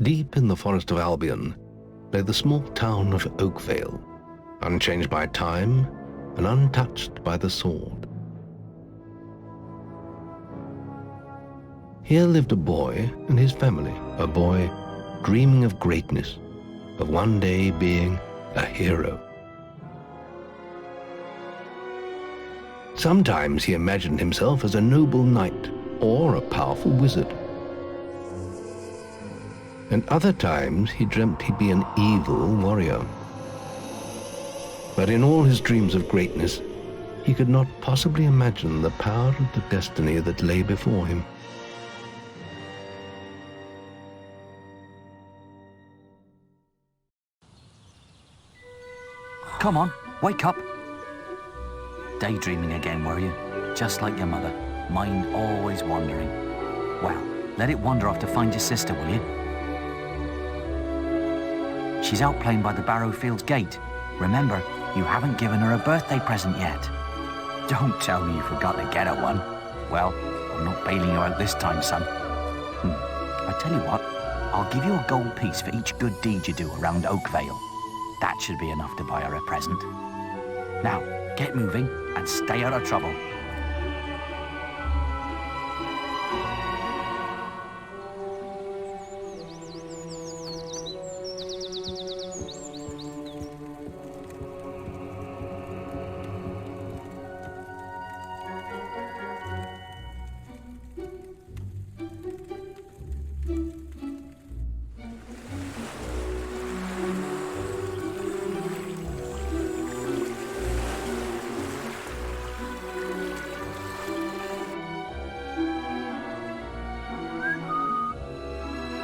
Deep in the forest of Albion lay the small town of Oakvale, unchanged by time and untouched by the sword. Here lived a boy and his family, a boy dreaming of greatness, of one day being a hero. Sometimes he imagined himself as a noble knight or a powerful wizard. And other times he dreamt he'd be an evil warrior. But in all his dreams of greatness, he could not possibly imagine the power of the destiny that lay before him. Come on, wake up. Daydreaming again, were you? Just like your mother, mind always wandering. Well, let it wander off to find your sister, will you? She's out playing by the Barrowfields gate. Remember, you haven't given her a birthday present yet. Don't tell me you forgot to get her one. Well, I'm not bailing you out this time, son. I tell you what, I'll give you a gold piece for each good deed you do around Oakvale. That should be enough to buy her a present. Now, get moving and stay out of trouble.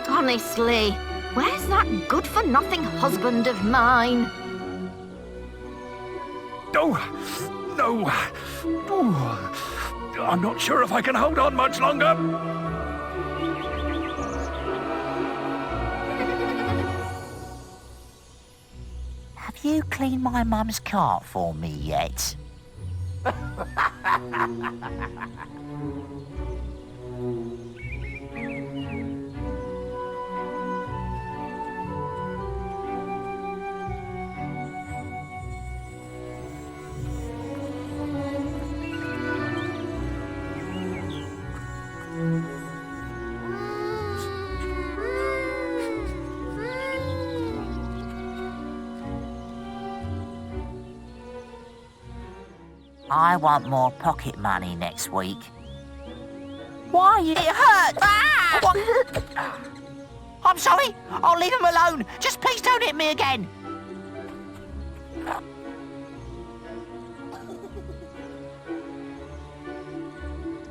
Honestly, where's that good-for-nothing husband of mine? No! I'm not sure if I can hold on much longer. Have you cleaned my mum's cart for me yet? I want more pocket money next week. Why? It hurts! Ah! What? I'm sorry. I'll leave him alone. Just please don't hit me again.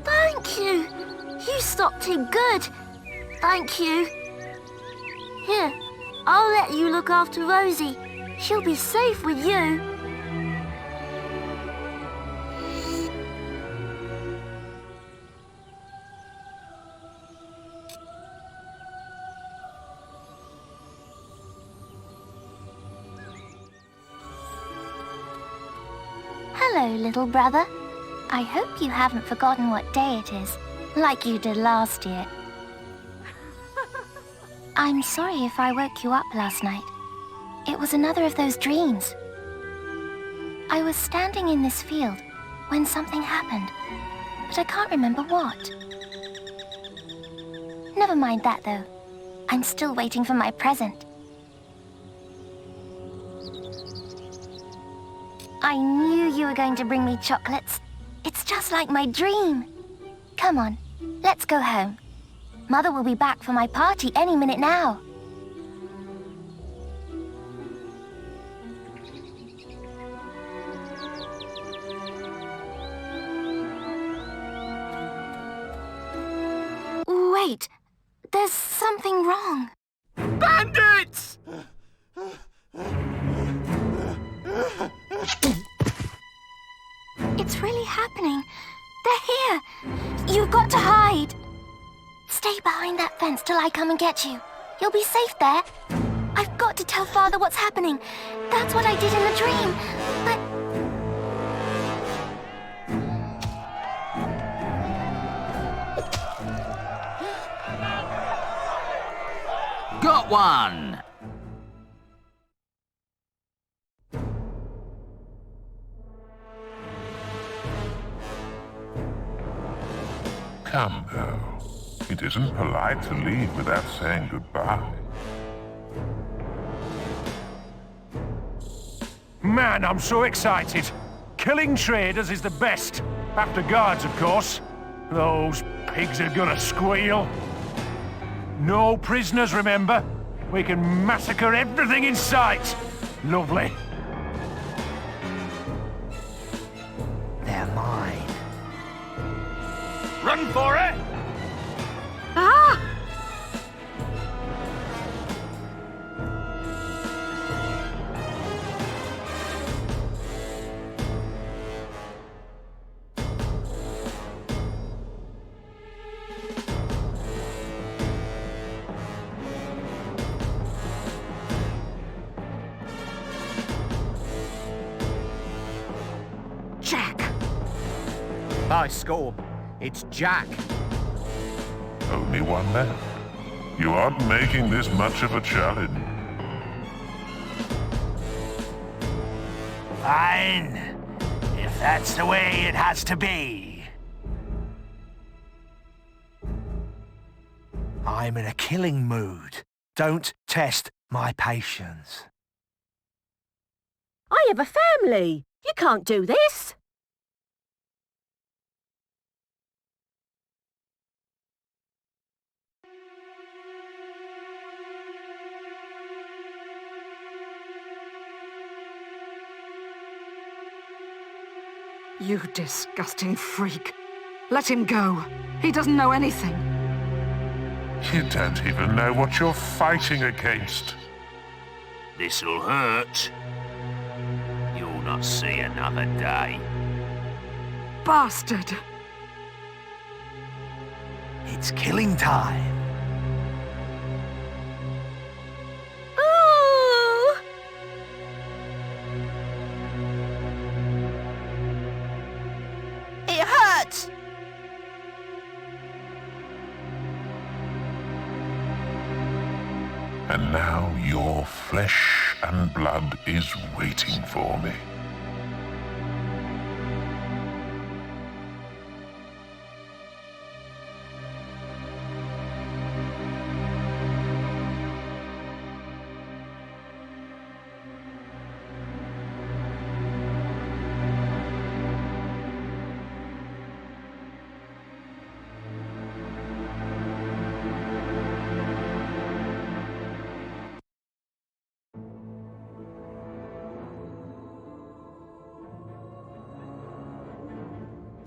Thank you. You stopped him good. Thank you. Here, I'll let you look after Rosie. She'll be safe with you. Hello, little brother. I hope you haven't forgotten what day it is, like you did last year. I'm sorry if I woke you up last night. It was another of those dreams. I was standing in this field when something happened, but I can't remember what. Never mind that, though. I'm still waiting for my present. I knew you were going to bring me chocolates. It's just like my dream. Come on, let's go home. Mother will be back for my party any minute now. Wait, there's something wrong. Bandits! It's really happening. They're here. You've got to hide. Stay behind that fence till I come and get you. You'll be safe there. I've got got to tell Father what's happening. That's what I did in the dream. But Got one! Come now. It isn't polite to leave without saying goodbye. Man, I'm so excited. Killing traders is the best. After guards, of course. Those pigs are gonna squeal. No prisoners, remember? We can massacre everything in sight. Lovely. They're mine. Run for it! Ah! Jack! By score, it's Jack. Only one left. You aren't making this much of a challenge. Fine. If that's the way it has to be. I'm in a killing mood. Don't test my patience. I have a family. You can't do this. You disgusting freak. Let him go. He doesn't know anything. You don't even know what you're fighting against. This'll hurt. You'll not see another day. Bastard. It's killing time. Ooh! It hurts! And now your flesh and blood is waiting for me.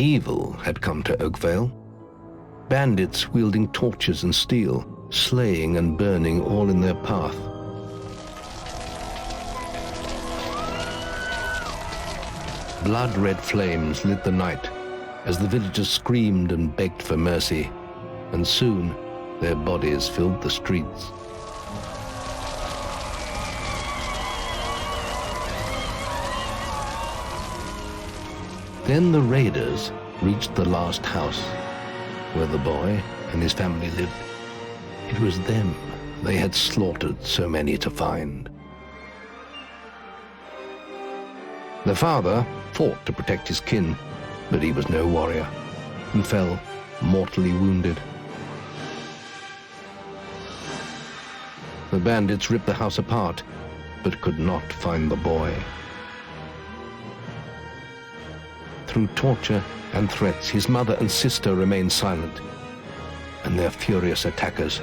Evil had come to Oakvale. Bandits wielding torches and steel, slaying and burning all in their path. Blood-red flames lit the night as the villagers screamed and begged for mercy, and soon their bodies filled the streets. Then the raiders reached the last house, where the boy and his family lived. It was them they had slaughtered so many to find. The father fought to protect his kin, but he was no warrior, and fell mortally wounded. The bandits ripped the house apart, but could not find the boy. Through torture and threats, his mother and sister remained silent, and their furious attackers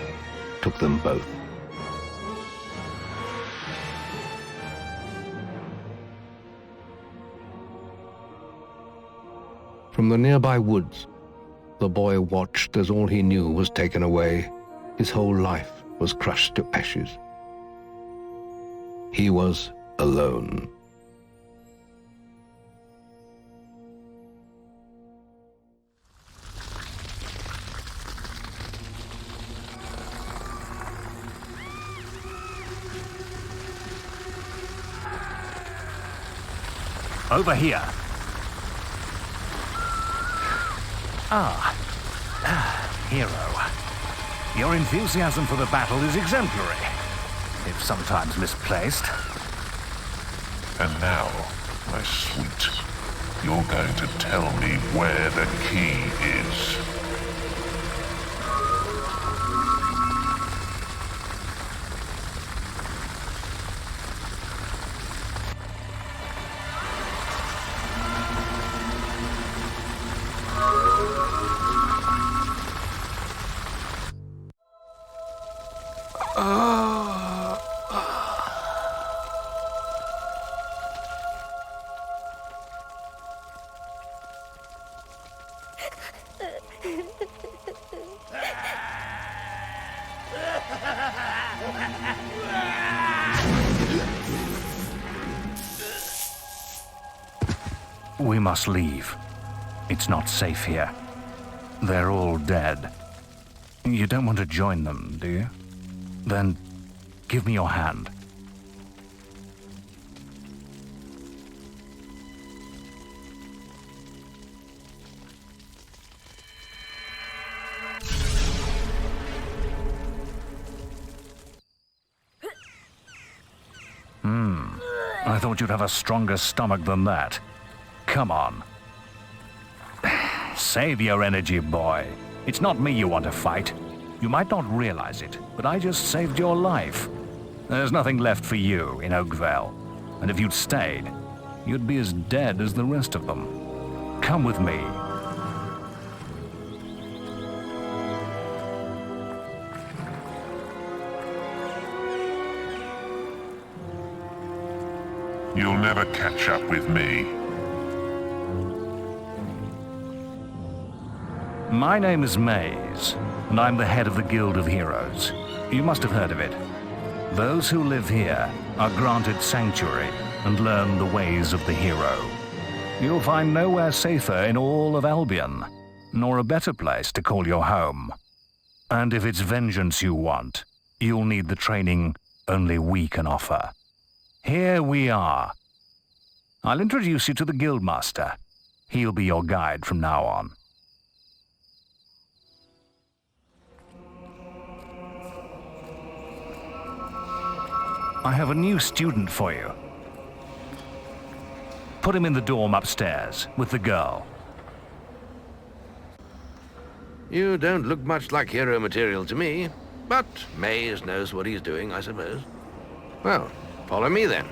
took them both. From the nearby woods, the boy watched as all he knew was taken away. His whole life was crushed to ashes. He was alone. over here. Hero. Your enthusiasm for the battle is exemplary, if sometimes misplaced. And now, my sweet, you're going to tell me where the key is. We must leave. It's not safe here. They're all dead. You don't want to join them, do you? Then give me your hand. I thought you'd have a stronger stomach than that. Come on. Save your energy, boy. It's not me you want to fight. You might not realize it, but I just saved your life. There's nothing left for you in Oakvale. And if you'd stayed, you'd be as dead as the rest of them. Come with me. You'll never catch up with me. My name is Maze, and I'm the head of the Guild of Heroes. You must have heard of it. Those who live here are granted sanctuary and learn the ways of the hero. You'll find nowhere safer in all of Albion, nor a better place to call your home. And if it's vengeance you want, you'll need the training only we can offer. Here we are. I'll introduce you to the Guildmaster. He'll be your guide from now on. I have a new student for you. Put him in the dorm upstairs with the girl. You don't look much like hero material to me, but Maze knows what he's doing, I suppose. Well, follow me then.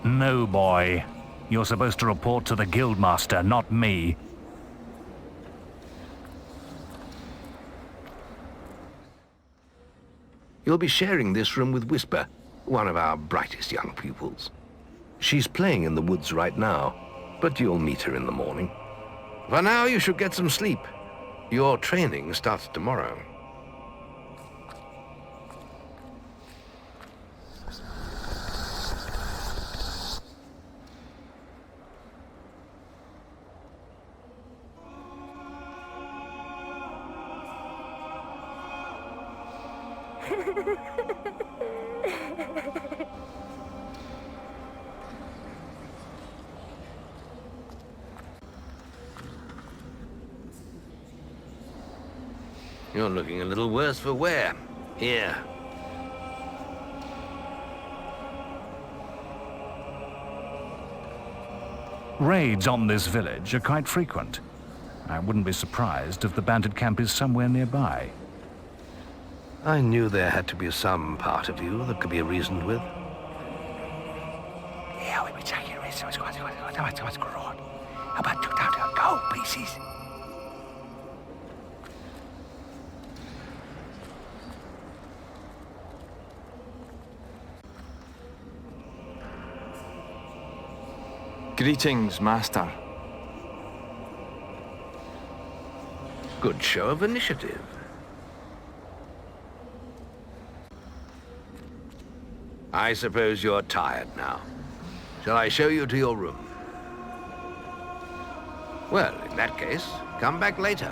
No, boy. You're supposed to report to the Guildmaster, not me. You'll be sharing this room with Whisper, one of our brightest young pupils. She's playing in the woods right now, but you'll meet her in the morning. For now, you should get some sleep. Your training starts tomorrow. You're looking a little worse for wear. Here. Raids on this village are quite frequent. I wouldn't be surprised if the bandit camp is somewhere nearby. I knew there had to be some part of you that could be reasoned with. Yeah, we be taking risks. What's going on? How about 2,000 gold pieces? Greetings, Master. Good show of initiative. I suppose you're tired now. Shall I show you to your room? Well, in that case, come back later.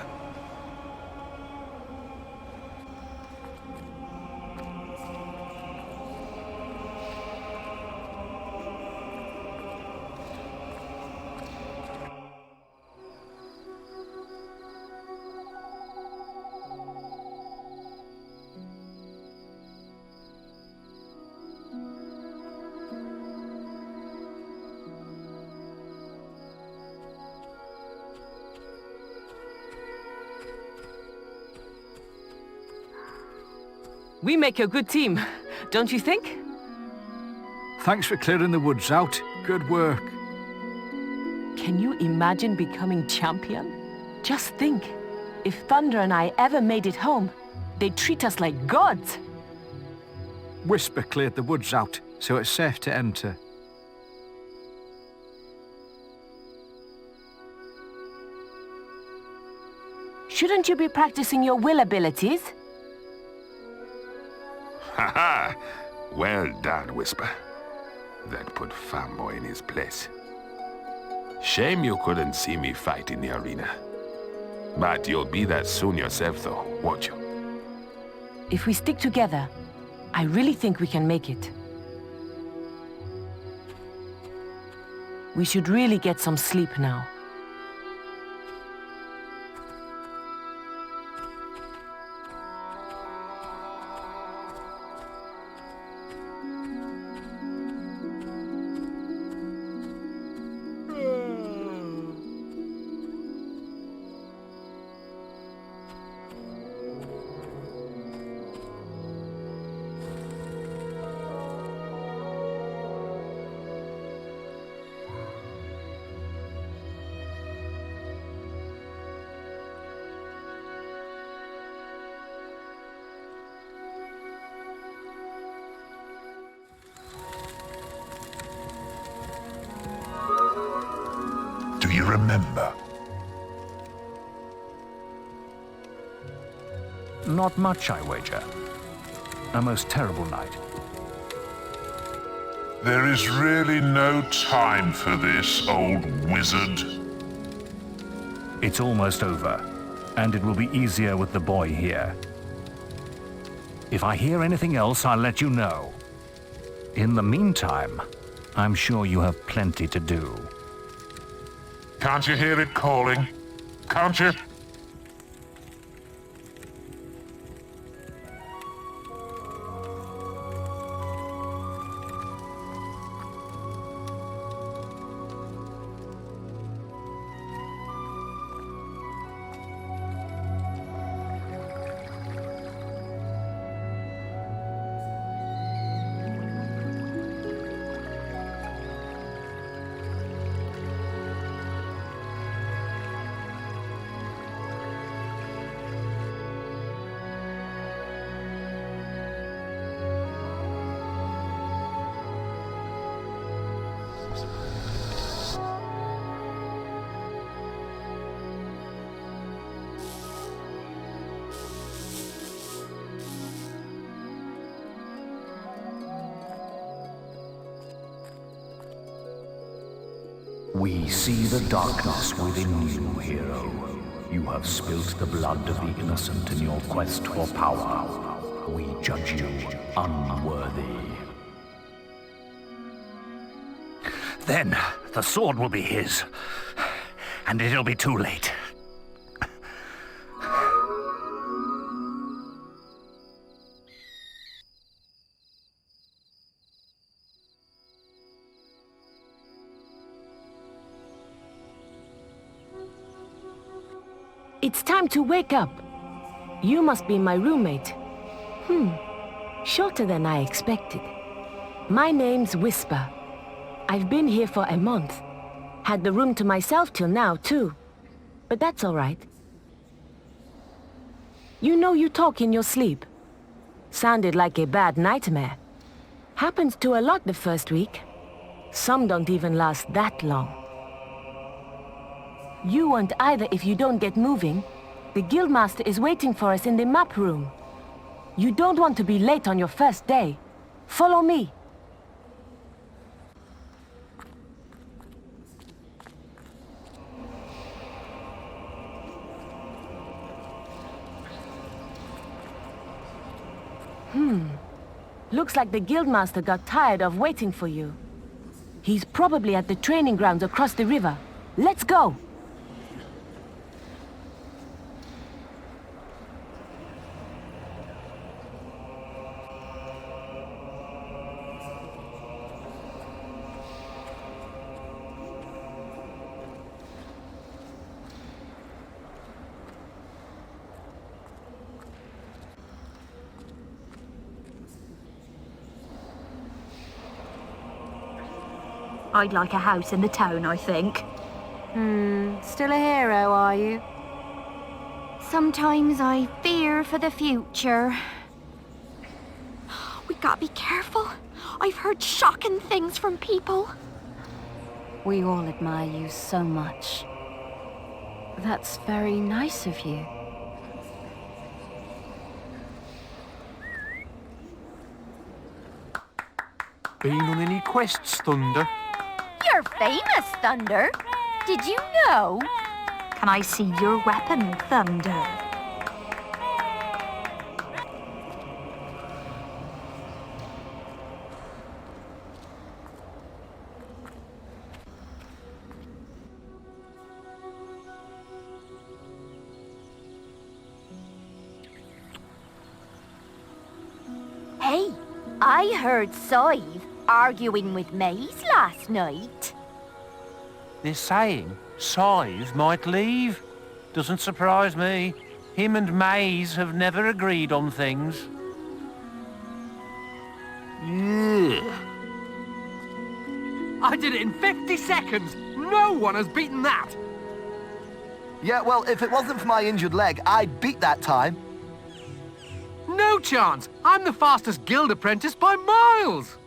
We make a good team, don't you think? Thanks for clearing the woods out. Good work. Can you imagine becoming champion? Just think, if Thunder and I ever made it home, they'd treat us like gods. Whisper cleared the woods out, so it's safe to enter. Shouldn't you be practicing your will abilities? Ha ha! Well done, Whisper. That put Fanboy in his place. Shame you couldn't see me fight in the arena. But you'll be that soon yourself, though, won't you? If we stick together, I really think we can make it. We should really get some sleep now. Do you remember? Not much, I wager. A most terrible night. There is really no time for this, old wizard. It's almost over, and it will be easier with the boy here. If I hear anything else, I'll let you know. In the meantime, I'm sure you have plenty to do. Can't you hear it calling? Can't you? We see the darkness within you, hero. You have spilt the blood of the innocent in your quest for power. We judge you unworthy. Then the sword will be his, and it'll be too late. It's time to wake up. You must be my roommate. Shorter than I expected. My name's Whisper. I've been here for a month. Had the room to myself till now, too. But that's all right. You know you talk in your sleep. Sounded like a bad nightmare. Happens to a lot the first week. Some don't even last that long. You won't either if you don't get moving. The Guildmaster is waiting for us in the map room. You don't want to be late on your first day. Follow me. Looks like the Guildmaster got tired of waiting for you. He's probably at the training grounds across the river. Let's go! I'd like a house in the town, I think. Still a hero, are you? Sometimes I fear for the future. We gotta be careful. I've heard shocking things from people. We all admire you so much. That's very nice of you. Been on any quests, Thunder? You're famous, Thunder. Did you know? Can I see your weapon, Thunder? Hey, I heard Scythe arguing with Maze last night. They're saying Scythe might leave. Doesn't surprise me. Him and Maze have never agreed on things. I did it in 50 seconds! No one has beaten that! Yeah, well, if it wasn't for my injured leg, I'd beat that time. No chance! I'm the fastest guild apprentice by miles!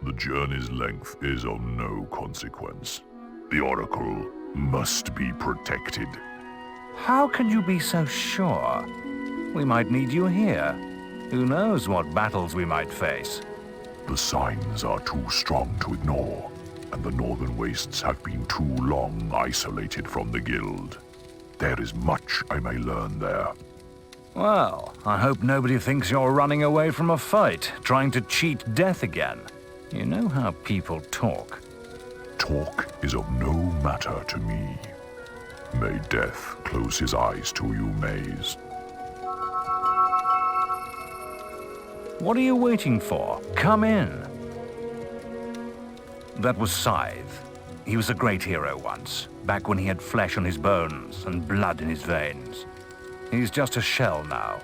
The journey's length is of no consequence. The Oracle must be protected. How can you be so sure? We might need you here. Who knows what battles we might face? The signs are too strong to ignore, and the Northern Wastes have been too long isolated from the Guild. There is much I may learn there. Well, I hope nobody thinks you're running away from a fight, trying to cheat death again. You know how people talk. Talk is of no matter to me. May death close his eyes to you, Maze. What are you waiting for? Come in. That was Scythe. He was a great hero once, back when he had flesh on his bones and blood in his veins. He's just a shell now.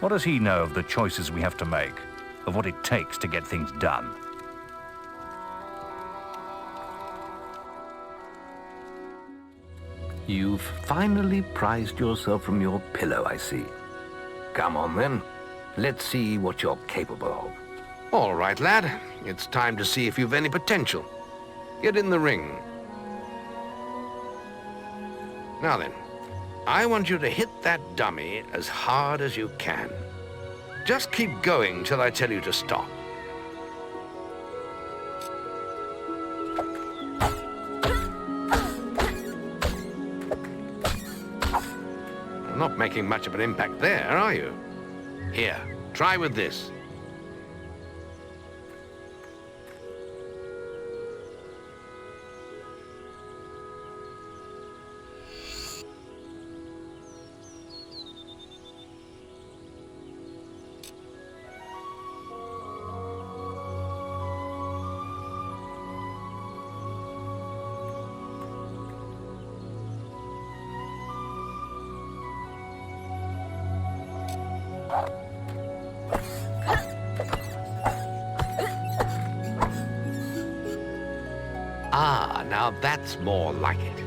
What does he know of the choices we have to make, of what it takes to get things done? You've finally prized yourself from your pillow, I see. Come on, then. Let's see what you're capable of. All right, lad. It's time to see if you've any potential. Get in the ring. Now then, I want you to hit that dummy as hard as you can. Just keep going till I tell you to stop. Not making much of an impact there, are you? Here, try with this. Ah, now that's more like it.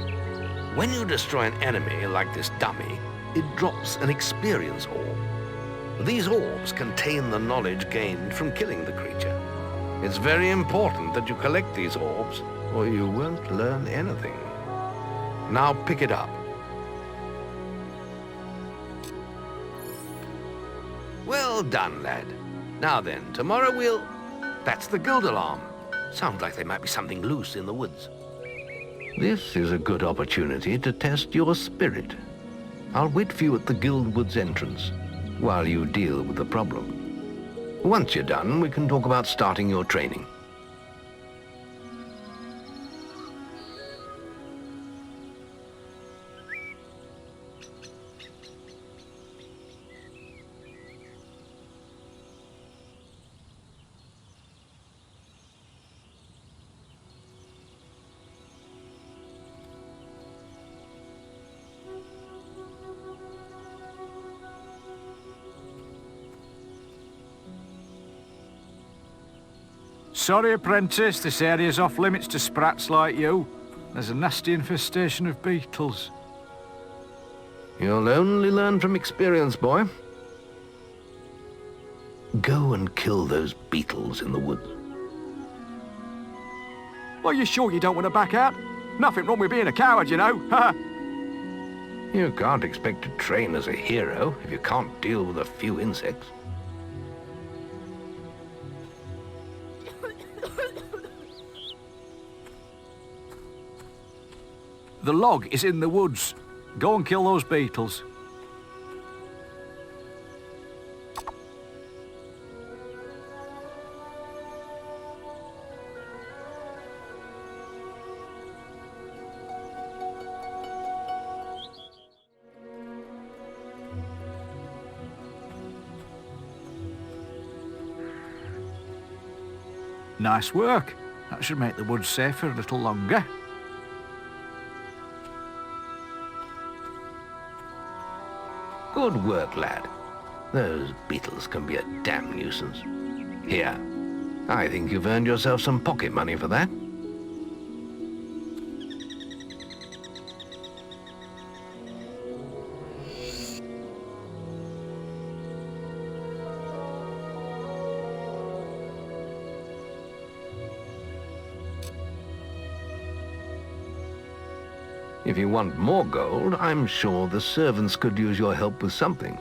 When you destroy an enemy like this dummy, it drops an experience orb. These orbs contain the knowledge gained from killing the creature. It's very important that you collect these orbs, or you won't learn anything. Now pick it up. Well done, lad. Now then, tomorrow we'll... That's the guild alarm. Sounds like there might be something loose in the woods. This is a good opportunity to test your spirit. I'll wait for you at the guild woods entrance while you deal with the problem. Once you're done, we can talk about starting your training. Sorry, apprentice, this area's off limits to sprats like you. There's a nasty infestation of beetles. You'll only learn from experience, boy. Go and kill those beetles in the woods. Are you sure you don't want to back out? Nothing wrong with being a coward, you know. You can't expect to train as a hero if you can't deal with a few insects. The log is in the woods. Go and kill those beetles. Nice work. That should make the woods safer a little longer. Good work, lad. Those beetles can be a damn nuisance. Here, I think you've earned yourself some pocket money for that. If you want more gold, I'm sure the servants could use your help with something.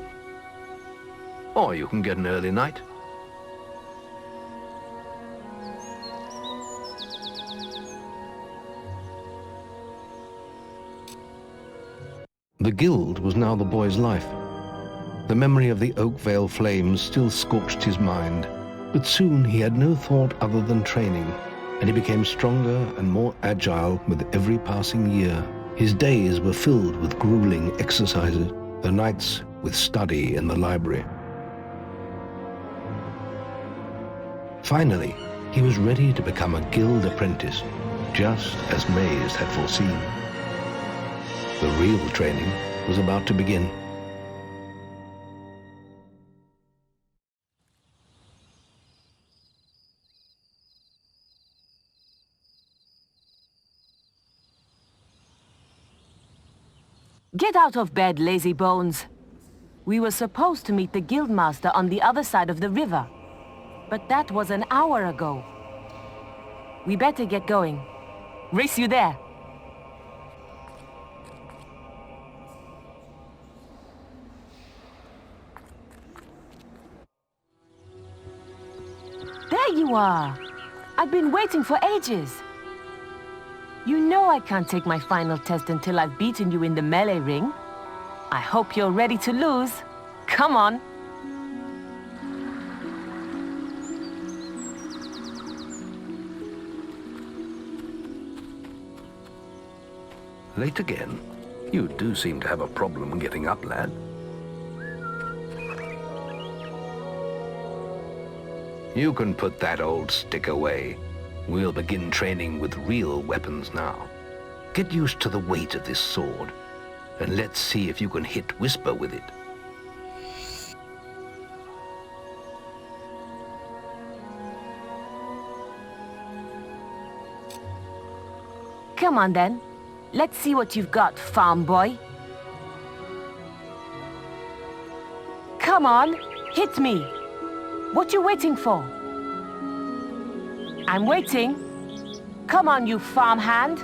Or you can get an early night. The guild was now the boy's life. The memory of the Oakvale flames still scorched his mind, but soon he had no thought other than training, and he became stronger and more agile with every passing year. His days were filled with grueling exercises, the nights with study in the library. Finally, he was ready to become a guild apprentice, just as Maze had foreseen. The real training was about to begin. Get out of bed, lazy bones. We were supposed to meet the guildmaster on the other side of the river, but that was an hour ago. We better get going. Race you there. There you are! I've been waiting for ages. You know I can't take my final test until I've beaten you in the melee ring. I hope you're ready to lose. Come on. Late again? You do seem to have a problem getting up, lad. You can put that old stick away. We'll begin training with real weapons now. Get used to the weight of this sword, and let's see if you can hit Whisper with it. Come on then. Let's see what you've got, farm boy. Come on, hit me. What you waiting for? I'm waiting. Come on, you farmhand.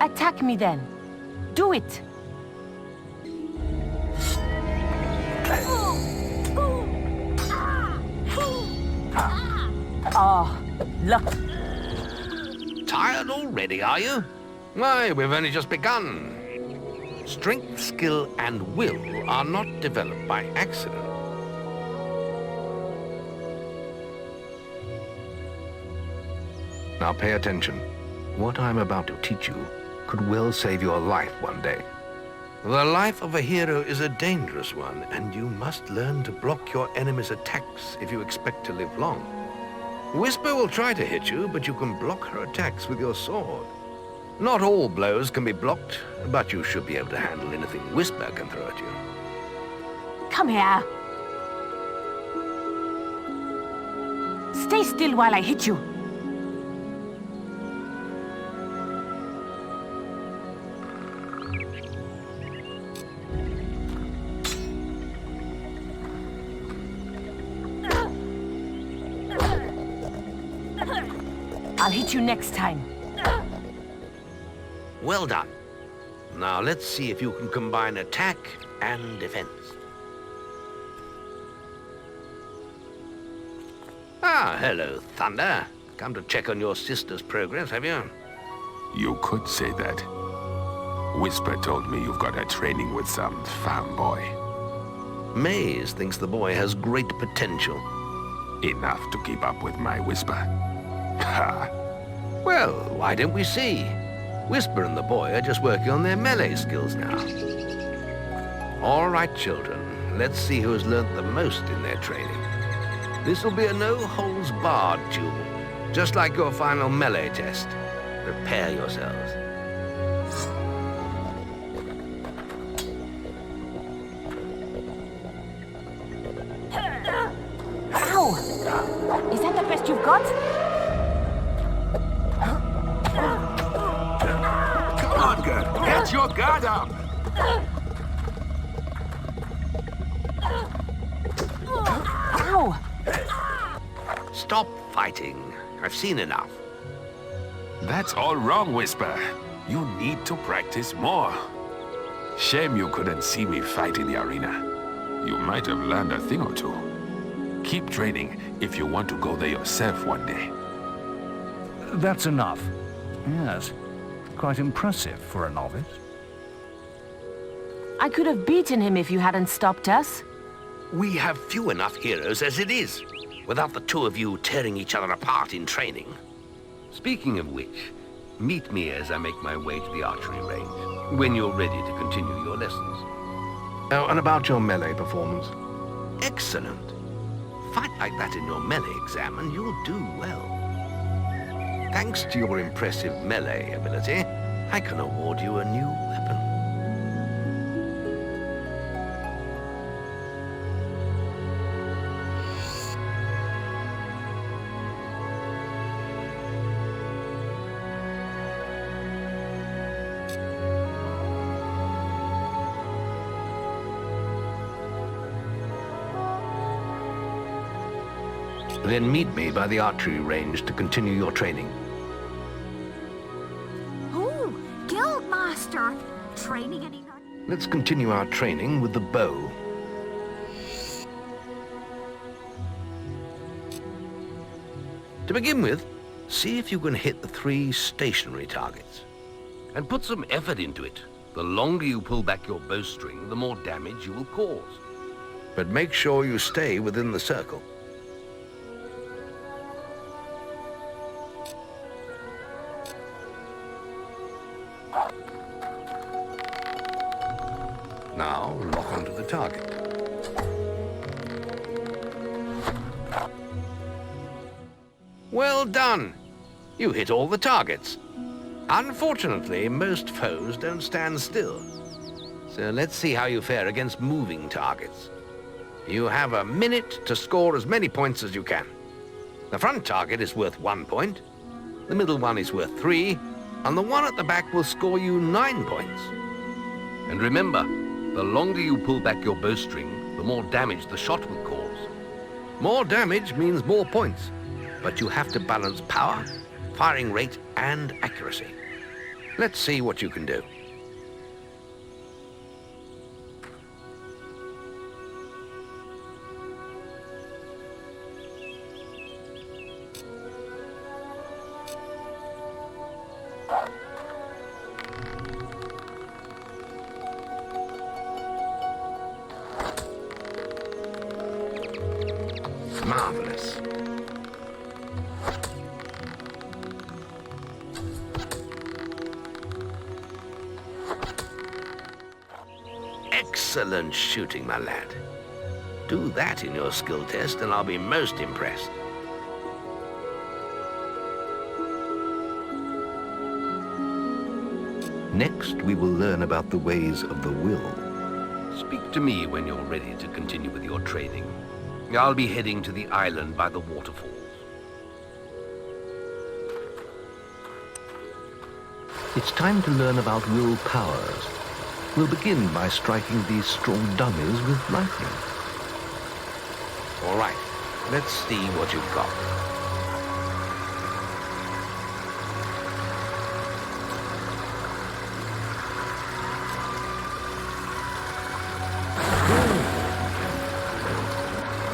Attack me then. Do it. Oh, look. Tired already, are you? Why, we've only just begun. Strength, skill, and will are not developed by accident. Now pay attention. What I'm about to teach you could well save your life one day. The life of a hero is a dangerous one, and you must learn to block your enemy's attacks if you expect to live long. Whisper will try to hit you, but you can block her attacks with your sword. Not all blows can be blocked, but you should be able to handle anything Whisper can throw at you. Come here. Stay still while I hit you. I'll hit you next time. Well done. Now let's see if you can combine attack and defense. Ah, hello, Thunder. Come to check on your sister's progress, have you? You could say that. Whisper told me you've got her training with some farm boy. Maze thinks the boy has great potential. Enough to keep up with my Whisper. Ha! Well, why don't we see? Whisper and the boy are just working on their melee skills now. All right, children. Let's see who has learnt the most in their training. This will be a no-holds-barred duel, just like your final melee test. Prepare yourselves. Ow! Is that the best you've got? Come on, girl. Get your guard up. Ow! Stop fighting. I've seen enough. That's all wrong, Whisper. You need to practice more. Shame you couldn't see me fight in the arena. You might have learned a thing or two. Keep training if you want to go there yourself one day. That's enough. Yes. Quite impressive for a novice. I could have beaten him if you hadn't stopped us. We have few enough heroes as it is, without the two of you tearing each other apart in training. Speaking of which, meet me as I make my way to the archery range, when you're ready to continue your lessons. Oh, and about your melee performance. Excellent. Fight like that in your melee exam and you'll do well. Thanks to your impressive melee ability, I can award you a new weapon. Then meet me by the archery range to continue your training. Ooh, Guildmaster! Training any... Let's continue our training with the bow. To begin with, see if you can hit the 3 stationary targets. And put some effort into it. The longer you pull back your bowstring, the more damage you will cause. But make sure you stay within the circle. Now, lock onto the target. Well done! You hit all the targets. Unfortunately, most foes don't stand still. So let's see how you fare against moving targets. You have a minute to score as many points as you can. The front target is worth 1 point, the middle one is worth 3, and the one at the back will score you 9 points. And remember, the longer you pull back your bowstring, the more damage the shot will cause. More damage means more points, but you have to balance power, firing rate, and accuracy. Let's see what you can do. Marvelous. Excellent shooting, my lad. Do that in your skill test and I'll be most impressed. Next, we will learn about the ways of the will. Speak to me when you're ready to continue with your training. I'll be heading to the island by the waterfalls. It's time to learn about will powers. We'll begin by striking these strong dummies with lightning. All right, let's see what you've got.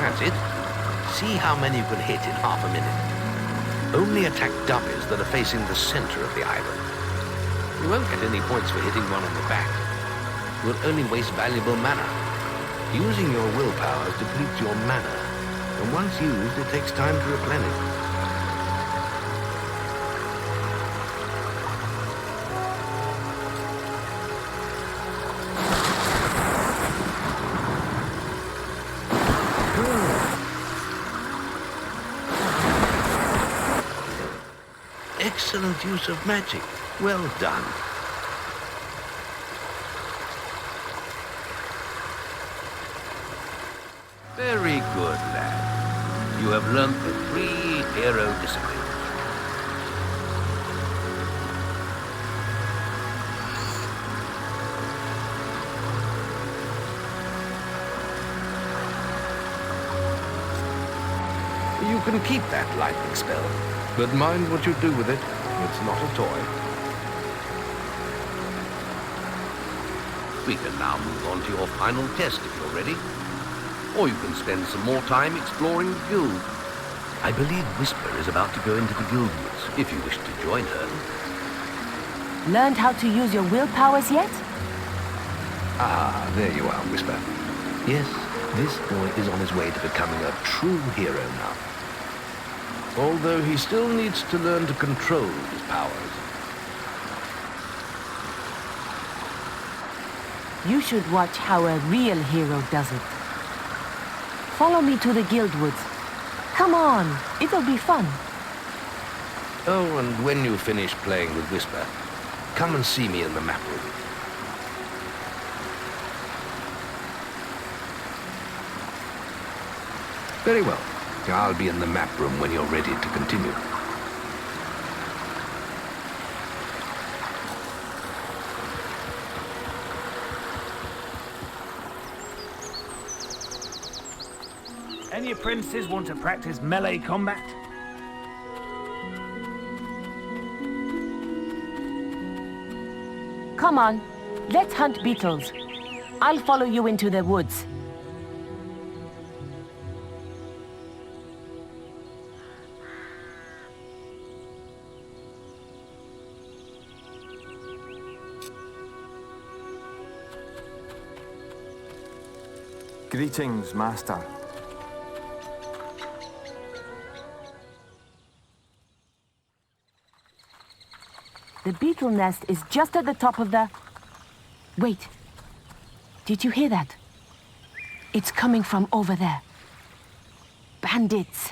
That's it. See how many you can hit in half a minute. Only attack dummies that are facing the center of the island. You won't get any points for hitting one on the back. You'll only waste valuable mana. Using your willpower depletes your mana, and once used, it takes time to replenish. Excellent use of magic. Well done. Very good, lad. You have learnt the 3 hero disciplines. You can keep that lightning spell, but mind what you do with it. It's not a toy. We can now move on to your final test if you're ready. Or you can spend some more time exploring the guild. I believe Whisper is about to go into the guild woods, if you wish to join her. Learned how to use your will powers yet? Ah, there you are, Whisper. Yes, this boy is on his way to becoming a true hero now. Although he still needs to learn to control his powers. You should watch how a real hero does it. Follow me to the guild woods. Come on, it'll be fun. Oh, and when you finish playing with Whisper, come and see me in the map room. Very well. I'll be in the map room when you're ready to continue. Any apprentices want to practice melee combat? Come on, let's hunt beetles. I'll follow you into the woods. Greetings, Master. The beetle nest is just at the top of the... Wait. Did you hear that? It's coming from over there. Bandits.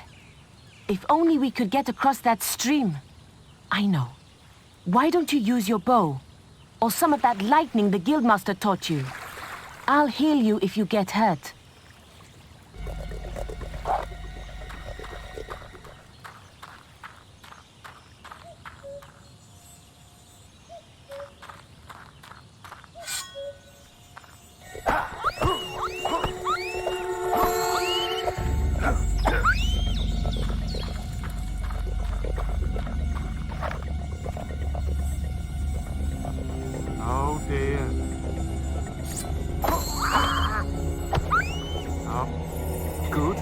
If only we could get across that stream. I know. Why don't you use your bow? Or some of that lightning the Guildmaster taught you? I'll heal you if you get hurt. Oh dear. Oh, good.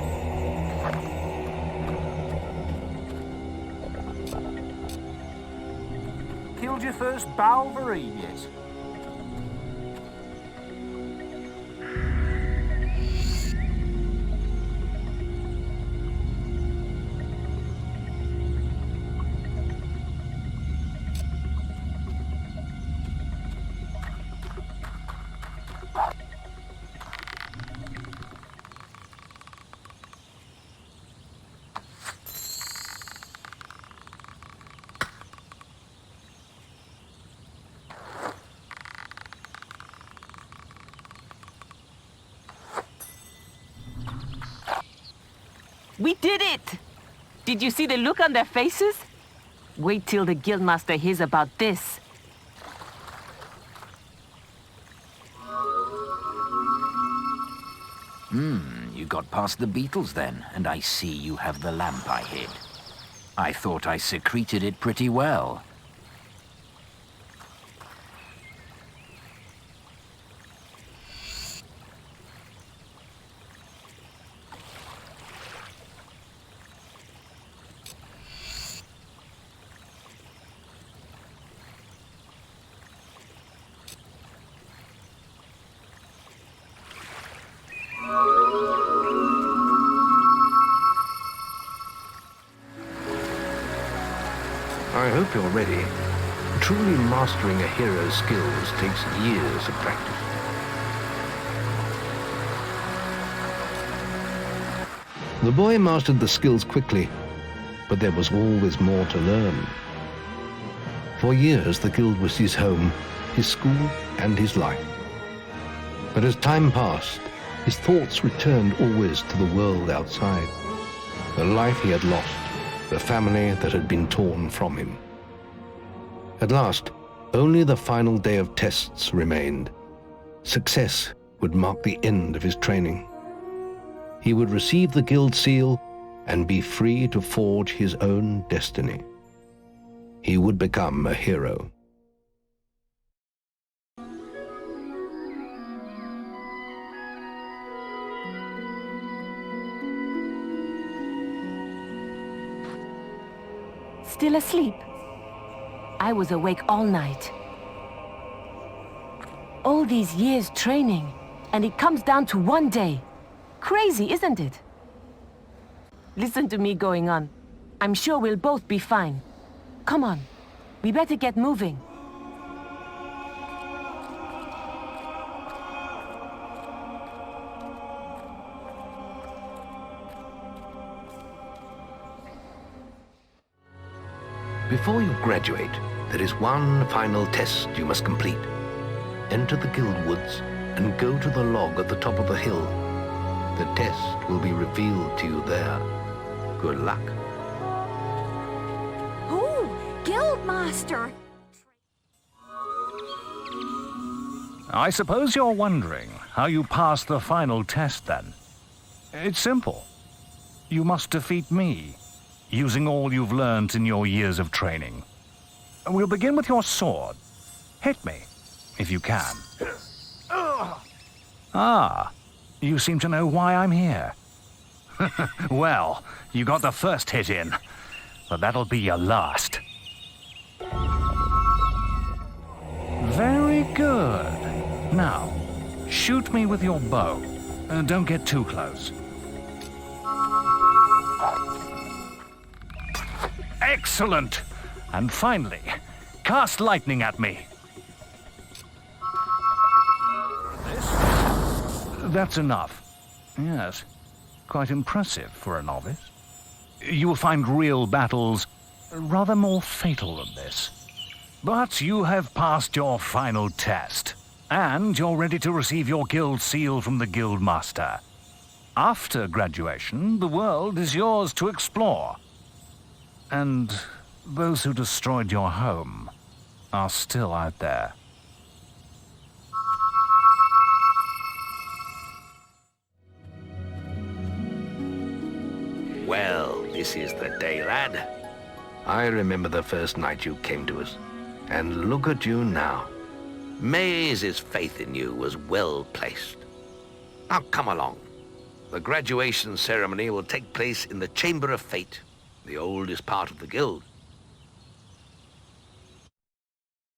Killed your first Balverine yet? We did it! Did you see the look on their faces? Wait till the Guildmaster hears about this. You got past the beetles then, and I see you have the lamp I hid. I thought I secreted it pretty well. I hope you're ready. Truly mastering a hero's skills takes years of practice. The boy mastered the skills quickly, but there was always more to learn. For years, the guild was his home, his school, and his life. But as time passed, his thoughts returned always to the world outside, the life he had lost, the family that had been torn from him. At last, only the final day of tests remained. Success would mark the end of his training. He would receive the guild seal and be free to forge his own destiny. He would become a hero. Still asleep? I was awake all night. All these years training, and it comes down to one day. Crazy, isn't it? Listen to me going on. I'm sure we'll both be fine. Come on, we better get moving. Before you graduate, there is one final test you must complete. Enter the guild woods and go to the log at the top of the hill. The test will be revealed to you there. Good luck. Oh, Guildmaster! I suppose you're wondering how you pass the final test then. It's simple. You must defeat me, using all you've learned in your years of training. We'll begin with your sword. Hit me, if you can. Ah, you seem to know why I'm here. Well, you got the first hit in, but that'll be your last. Very good. Now, shoot me with your bow. Don't get too close. Excellent! And finally, cast lightning at me. That's enough. Yes, quite impressive for a novice. You will find real battles rather more fatal than this. But you have passed your final test, and you're ready to receive your guild seal from the guild master. After graduation, the world is yours to explore. And those who destroyed your home are still out there. Well, this is the day, lad. I remember the first night you came to us. And look at you now. Maze's faith in you was well placed. Now come along. The graduation ceremony will take place in the Chamber of Fate, the oldest part of the guild.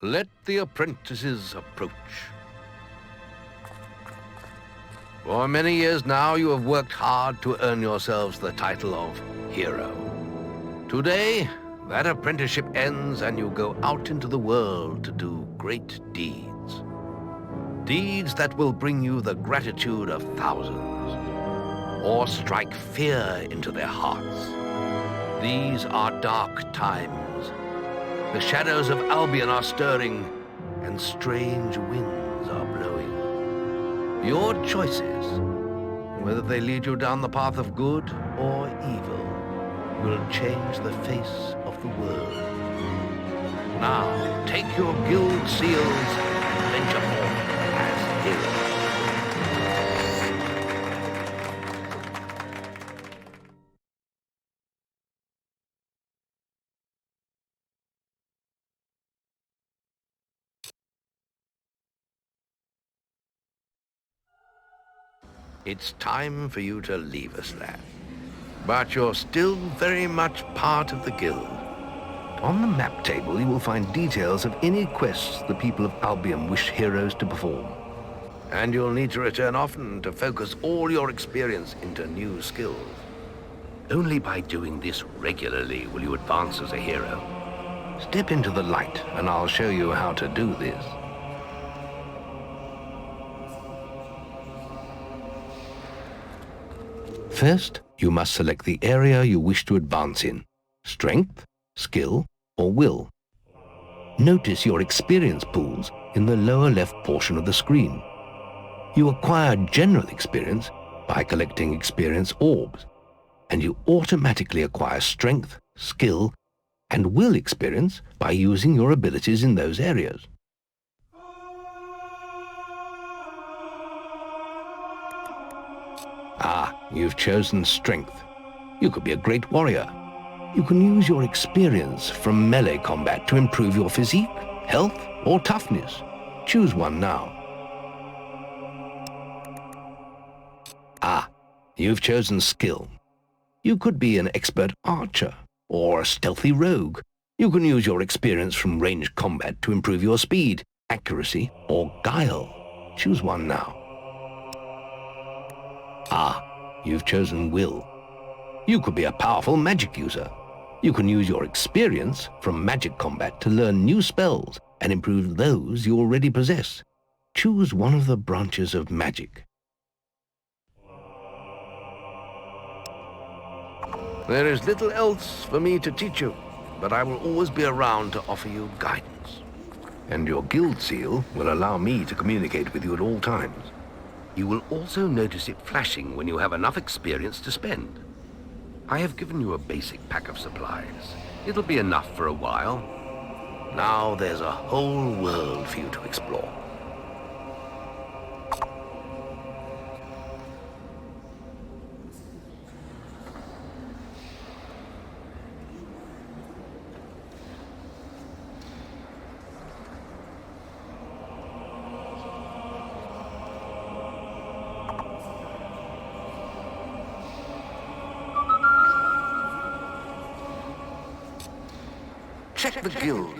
Let the apprentices approach. For many years now, you have worked hard to earn yourselves the title of hero. Today, that apprenticeship ends and you go out into the world to do great deeds. Deeds that will bring you the gratitude of thousands, or strike fear into their hearts. These are dark times. The shadows of Albion are stirring, and strange winds are blowing. Your choices, whether they lead you down the path of good or evil, will change the face of the world. Now, take your guild seals and venture forth as heroes. It's time for you to leave us, lad. But you're still very much part of the guild. On the map table, you will find details of any quests the people of Albion wish heroes to perform. And you'll need to return often to focus all your experience into new skills. Only by doing this regularly will you advance as a hero. Step into the light, and I'll show you how to do this. First, you must select the area you wish to advance in. Strength, skill, or will. Notice your experience pools in the lower left portion of the screen. You acquire general experience by collecting experience orbs, and you automatically acquire strength, skill, and will experience by using your abilities in those areas. You've chosen strength. You could be a great warrior. You can use your experience from melee combat to improve your physique, health, or toughness. Choose one now. You've chosen skill. You could be an expert archer or a stealthy rogue. You can use your experience from ranged combat to improve your speed, accuracy, or guile. Choose one now. You've chosen will. You could be a powerful magic user. You can use your experience from magic combat to learn new spells and improve those you already possess. Choose one of the branches of magic. There is little else for me to teach you, but I will always be around to offer you guidance. And your guild seal will allow me to communicate with you at all times. You will also notice it flashing when you have enough experience to spend. I have given you a basic pack of supplies. It'll be enough for a while. Now there's a whole world for you to explore. Check the guild